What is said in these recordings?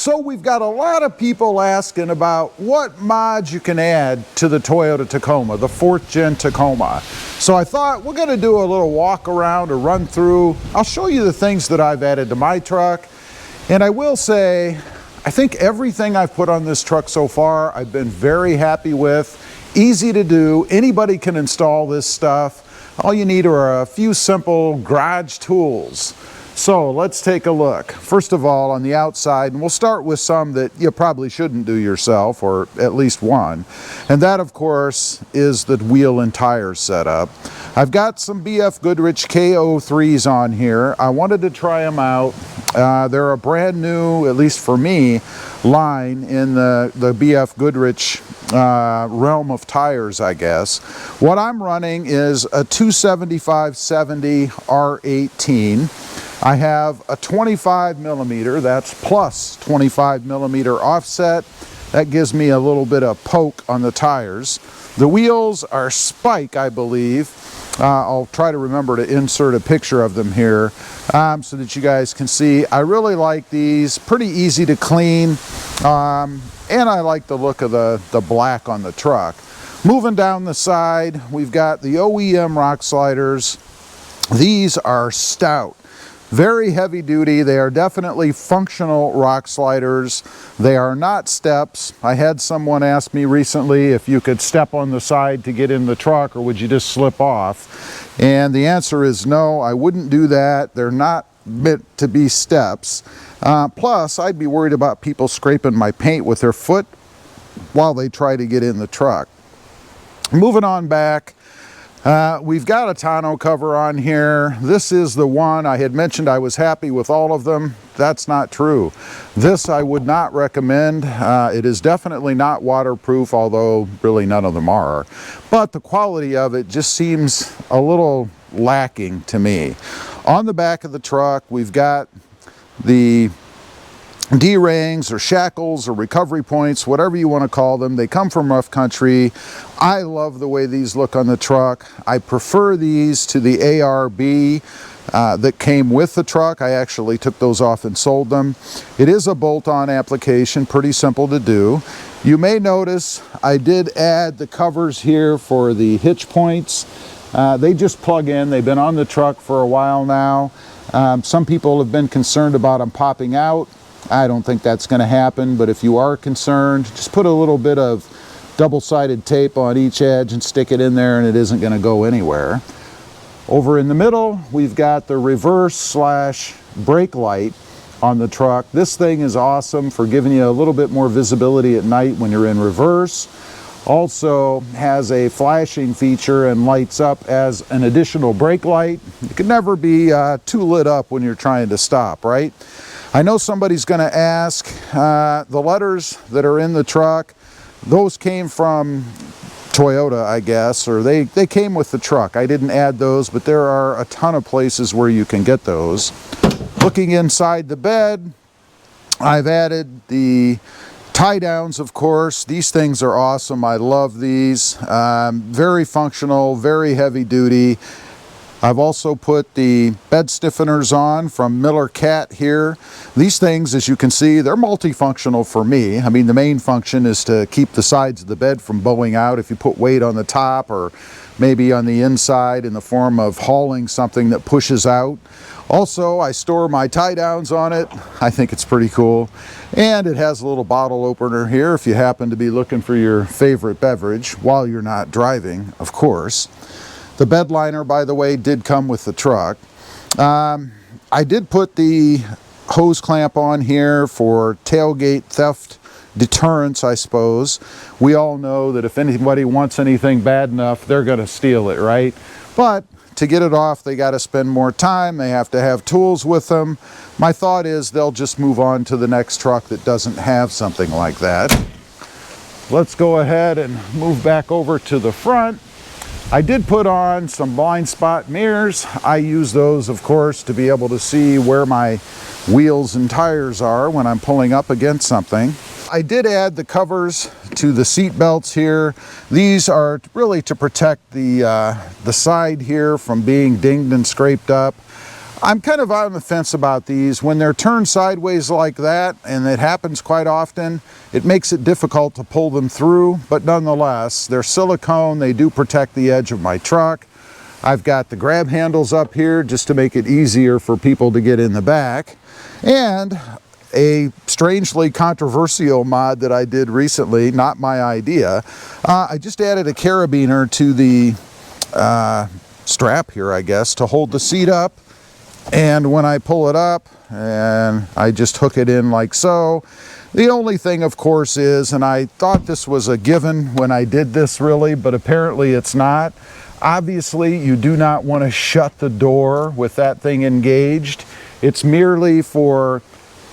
So we've got a lot of people asking about what mods you can add to the Toyota Tacoma, the 4th gen Tacoma. So I thought we're going to do a little walk around or run through. I'll show you the things that I've added to my truck. And I will say, I think everything I've put on this truck so far, I've been very happy with. Easy to do. Anybody can install this stuff. All you need are a few simple garage tools. So let's take a look. First of all, on the outside, and we'll start with some that you probably shouldn't do yourself, or at least one. And that, of course, is the wheel and tire setup. I've got some BF Goodrich KO3s on here. I wanted to try them out. They're a brand new, at least for me, line in the BF Goodrich realm of tires, I guess. What I'm running is a 275/70 R18. I have a 25 millimeter, that's plus 25 millimeter offset. That gives me a little bit of poke on the tires. The wheels are Spike, I believe. I'll try to remember to insert a picture of them here so that you guys can see. I really like these, pretty easy to clean, and I like the look of the black on the truck. Moving down the side, we've got the OEM rock sliders. These are stout. Very heavy duty. They are definitely functional rock sliders. They are not steps. I had someone ask me recently if you could step on the side to get in the truck, or would you just slip off? And the answer is no, I wouldn't do that. They're not meant to be steps. Plus, I'd be worried about people scraping my paint with their foot while they try to get in the truck. Moving on back. We've got a tonneau cover on here. This is the one I had mentioned I was happy with all of them. That's not true. This I would not recommend. It is definitely not waterproof, although really none of them are. But the quality of it just seems a little lacking to me. On the back of the truck, we've got the D-rings or shackles or recovery points, whatever you want to call them. They come from Rough Country. I love the way these look on the truck. I prefer these to the ARB that came with the truck. I actually took those off and sold them. It is a bolt-on application, pretty simple to do. You may notice I did add the covers here for the hitch points. They just plug in. They've been on the truck for a while now. Some people have been concerned about them popping out. I don't think that's going to happen, but if you are concerned, just put a little bit of double-sided tape on each edge and stick it in there, and it isn't going to go anywhere. Over in the middle, we've got the reverse/brake light on the truck. This thing is awesome for giving you a little bit more visibility at night when you're in reverse. Also has a flashing feature and lights up as an additional brake light. It can never be too lit up when you're trying to stop, right? I know somebody's going to ask, the letters that are in the truck, those came from Toyota, I guess, or they came with the truck. I didn't add those, but there are a ton of places where you can get those. Looking inside the bed, I've added the tie downs, of course. These things are awesome. I love these. Very functional, very heavy duty. I've also put the bed stiffeners on from Miller Cat here. These things, as you can see, they're multifunctional for me. I mean, the main function is to keep the sides of the bed from bowing out if you put weight on the top, or maybe on the inside in the form of hauling something that pushes out. Also, I store my tie downs on it. I think it's pretty cool. And it has a little bottle opener here if you happen to be looking for your favorite beverage while you're not driving, of course. The bed liner, by the way, did come with the truck. I did put the hose clamp on here for tailgate theft deterrence, I suppose. We all know that if anybody wants anything bad enough, they're going to steal it, right? But to get it off, they got to spend more time. They have to have tools with them. My thought is they'll just move on to the next truck that doesn't have something like that. Let's go ahead and move back over to the front. I did put on some blind spot mirrors. I use those, of course, to be able to see where my wheels and tires are when I'm pulling up against something. I did add the covers to the seat belts here. These are really to protect the side here from being dinged and scraped up. I'm kind of on the fence about these. When they're turned sideways like that, and it happens quite often, it makes it difficult to pull them through, but nonetheless, they're silicone, they do protect the edge of my truck. I've got the grab handles up here just to make it easier for people to get in the back. And a strangely controversial mod that I did recently, not my idea, I just added a carabiner to the strap here, I guess, to hold the seat up. And when I pull it up, and I just hook it in like so. The only thing, of course, is, and I thought this was a given when I did this really, but apparently it's not. Obviously, you do not want to shut the door with that thing engaged. It's merely for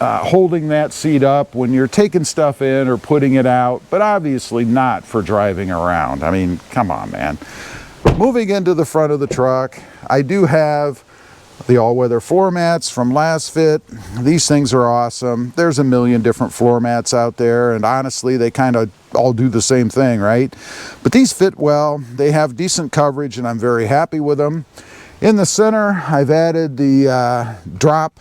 holding that seat up when you're taking stuff in or putting it out, but obviously not for driving around. I mean, come on, man. Moving into the front of the truck, I do have the all-weather floor mats from Last Fit. These things are awesome. There's a million different floor mats out there, and honestly, they kind of all do the same thing, right? But these fit well. They have decent coverage, and I'm very happy with them. In the center, I've added the drop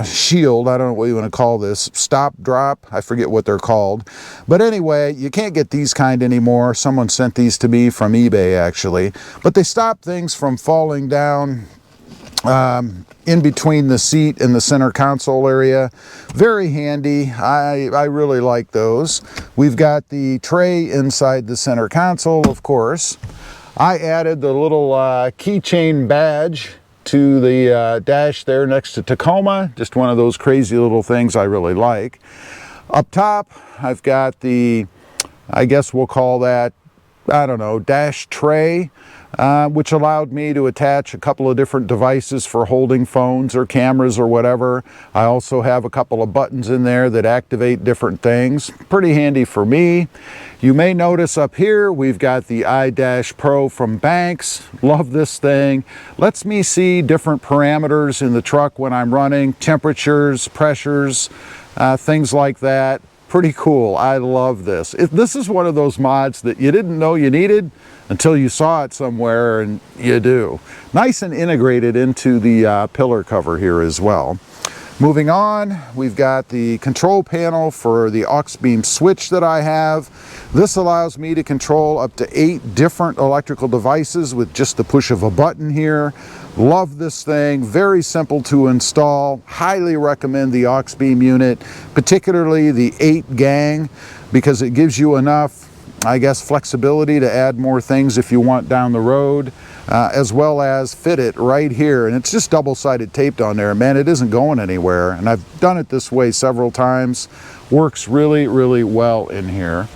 shield. I don't know what you want to call this. Stop, drop. I forget what they're called. But anyway, you can't get these kind anymore. Someone sent these to me from eBay, actually. But they stop things from falling down in between the seat and the center console area. Very handy. I really like those. We've got the tray inside the center console, of course. I added the little keychain badge to the dash there next to Tacoma. Just one of those crazy little things I really like. Up top, I've got the, I guess we'll call that, I don't know, dash tray, which allowed me to attach a couple of different devices for holding phones or cameras or whatever. I also have a couple of buttons in there that activate different things. Pretty handy for me. You may notice up here we've got the iDash Pro from Banks. Love this thing. Lets me see different parameters in the truck when I'm running, temperatures, pressures, things like that. Pretty cool. I love this. This is one of those mods that you didn't know you needed until you saw it somewhere, and you do. Nice and integrated into the pillar cover here as well. Moving on, we've got the control panel for the aux beam switch that I have. This allows me to control up to 8 different electrical devices with just the push of a button here. Love this thing, very simple to install. Highly recommend the aux beam unit, particularly the 8 gang, because it gives you enough, I guess, flexibility to add more things if you want down the road, as well as fit it right here. And it's just double-sided taped on there. Man, it isn't going anywhere. And I've done it this way several times. Works really, really well in here.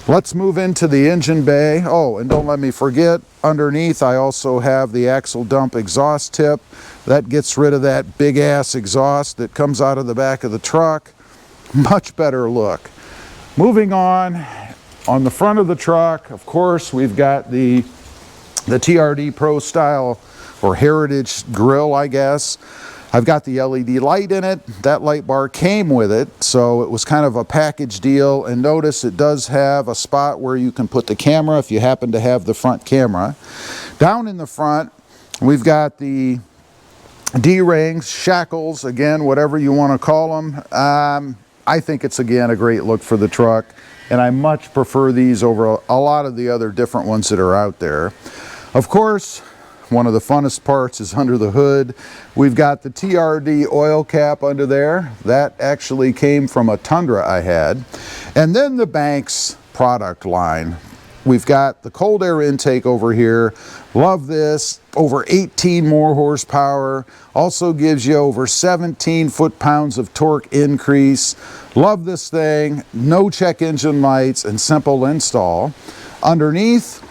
Let's move into the engine bay. Oh, and don't let me forget, underneath I also have the axle dump exhaust tip. That gets rid of that big ass exhaust that comes out of the back of the truck. Much better look. Moving on the front of the truck, of course, we've got the TRD Pro style or Heritage grill, I guess. I've got the LED light in it. That light bar came with it, so it was kind of a package deal. And notice it does have a spot where you can put the camera if you happen to have the front camera. Down in the front, we've got the D-rings, shackles, again, whatever you want to call them. I think it's, again, a great look for the truck, and I much prefer these over a lot of the other different ones that are out there. Of course, one of the funnest parts is under the hood. We've got the TRD oil cap under there. That actually came from a Tundra I had. And then the Banks product line. We've got the cold air intake over here. Love this. Over 18 more horsepower. Also gives you over 17 foot-pounds of torque increase. Love this thing. No check engine lights and simple install. Underneath,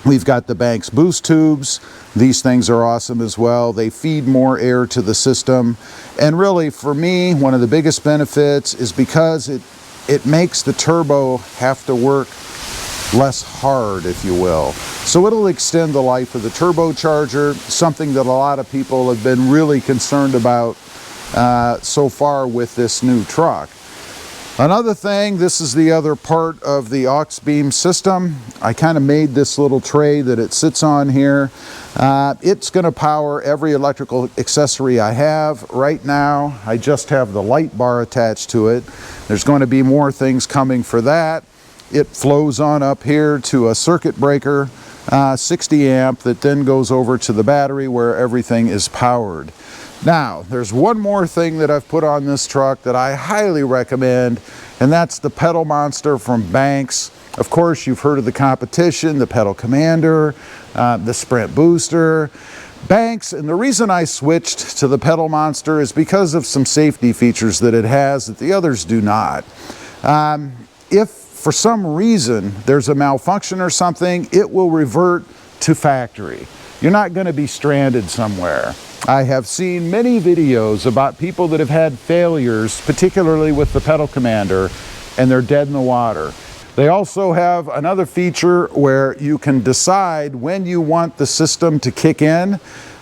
we've got the Banks boost tubes. These things are awesome as well. They feed more air to the system. And really, for me, one of the biggest benefits is because it makes the turbo have to work less hard, if you will. So it'll extend the life of the turbocharger, something that a lot of people have been really concerned about so far with this new truck. Another thing, this is the other part of the aux beam system. I kind of made this little tray that it sits on here. It's going to power every electrical accessory I have. Right now, I just have the light bar attached to it. There's going to be more things coming for that. It flows on up here to a circuit breaker, 60 amp, that then goes over to the battery where everything is powered. Now, there's one more thing that I've put on this truck that I highly recommend, and that's the pedal monster from Banks. Of course, you've heard of the competition, the Pedal Commander, the Sprint Booster. Banks, and the reason I switched to the pedal monster is because of some safety features that it has that the others do not. If for some reason there's a malfunction or something, it will revert to factory. You're not going to be stranded somewhere. I have seen many videos about people that have had failures, particularly with the Pedal Commander, and they're dead in the water. They also have another feature where you can decide when you want the system to kick in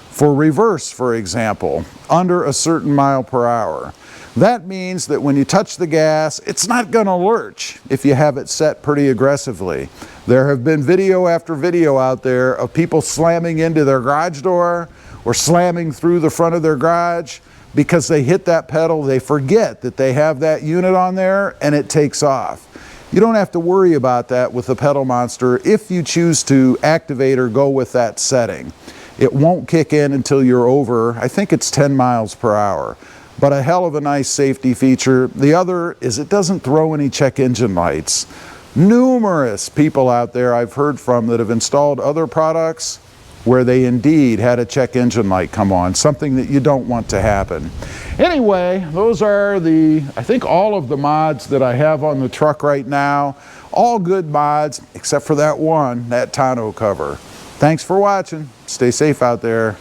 for reverse, for example, under a certain mile per hour. That means that when you touch the gas, it's not going to lurch if you have it set pretty aggressively. There have been video after video out there of people slamming into their garage door or slamming through the front of their garage because they hit that pedal, they forget that they have that unit on there, and it takes off. You don't have to worry about that with the pedal monster if you choose to activate or go with that setting. It won't kick in until you're over, I think it's 10 miles per hour. But a hell of a nice safety feature. The other is it doesn't throw any check engine lights. Numerous people out there I've heard from that have installed other products where they indeed had a check engine light come on, something that you don't want to happen. Anyway, those are I think all of the mods that I have on the truck right now. All good mods, except for that one, that tonneau cover. Thanks for watching. Stay safe out there.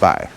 Bye.